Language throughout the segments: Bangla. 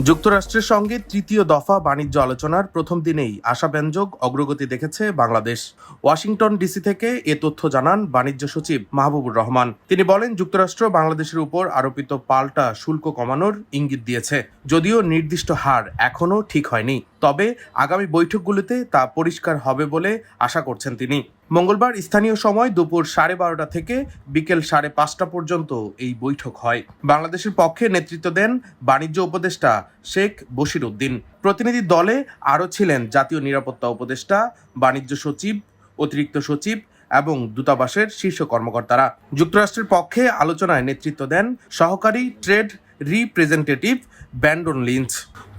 যুক্তরাষ্ট্রের সঙ্গে তৃতীয় দফা বাণিজ্য আলোচনার প্রথম দিনেই আশাব্যঞ্জক অগ্রগতি দেখেছে বাংলাদেশ। ওয়াশিংটন ডিসি থেকে এ তথ্য জানান বাণিজ্য সচিব মাহবুবুর রহমান। তিনি বলেন, যুক্তরাষ্ট্র বাংলাদেশের উপর আরোপিত পাল্টা শুল্ক কমানোর ইঙ্গিত দিয়েছে, যদিও নির্দিষ্ট হার এখনও ঠিক হয়নি। তবে আগামী বৈঠকগুলোতে তা পরিষ্কার হবে বলে আশা করছেন তিনি। মঙ্গলবার স্থানীয় সময় দুপুর 12:30 থেকে বিকেল 5:30 পর্যন্ত এই বৈঠক হয়। বাংলাদেশের পক্ষে নেতৃত্ব দেন বাণিজ্য উপদেষ্টা শেখ বশির উদ্দিন। প্রতিনিধি দলে আরও ছিলেন জাতীয় নিরাপত্তা উপদেষ্টা, বাণিজ্য সচিব, অতিরিক্ত সচিব এবং দূতাবাসের শীর্ষ কর্মকর্তারা। যুক্তরাষ্ট্রের পক্ষে আলোচনায় নেতৃত্ব দেন সহকারী ট্রেড রিপ্রেজেন্টেটিভ ব্যান্ডন লিঞ্চ।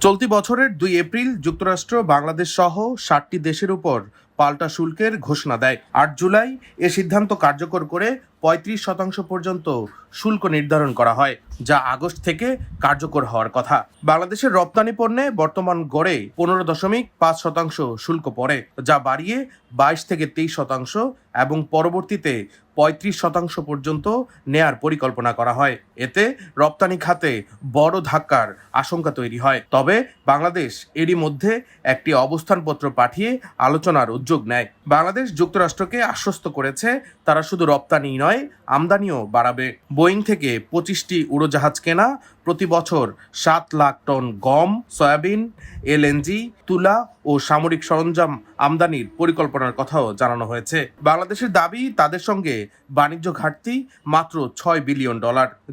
চলতি বছরের 2 এপ্রিল যুক্তরাষ্ট্র বাংলাদেশ সহ 7টি দেশের উপর পাল্টা শুল্কের ঘোষণা দেয়। 8 জুলাই এ সিদ্ধান্ত কার্যকর করে 35% পর্যন্ত শুল্ক নির্ধারণ করা হয়, যা আগস্ট থেকে কার্যকর হওয়ার কথা। বাংলাদেশের রপ্তানি পণ্যে বর্তমান গড়ে 15.5% শুল্ক পড়ে, যা বাড়িয়ে 22 থেকে 23% এবং পরবর্তীতে 35% পর্যন্ত নেয়ার পরিকল্পনা করা হয়। এতে রপ্তানি খাতে বড় ধাক্কার আশঙ্কা তৈরি হয়। তবে বাংলাদেশ এরই মধ্যে একটি অবস্থানপত্র পাঠিয়ে আলোচনার উদ্যোগ নেয়। বাংলাদেশ যুক্তরাষ্ট্রকে আশ্বস্ত করেছে, তারা শুধু রপ্তানি নয়, আমদানিও বাড়াবে। বোয়িং থেকে 25টি উড়োজাহাজ কেনা, প্রতি বছর 7 লাখ টন গম, সয়াবিন, এলএনজি, তুলা ও সামরিক সরঞ্জাম আমদানির পরিকল্পনার কথাও জানানো হয়েছে। বাংলাদেশের দাবি, তাদের সঙ্গে বাণিজ্য ঘাটতি মাত্র $6 বিলিয়ন,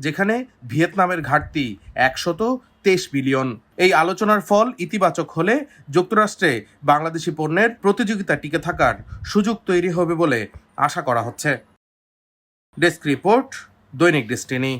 যেখানে ভিয়েতনামের ঘাটতি 123 বিলিয়ন। এই আলোচনার ফল ইতিবাচক হলে যুক্তরাষ্ট্রে বাংলাদেশি পণ্যের প্রতিযোগিতা টিকে থাকার সুযোগ তৈরি হবে বলে আশা করা হচ্ছে। ডেস্ক রিপোর্ট, দৈনিক ডেস্টিনি।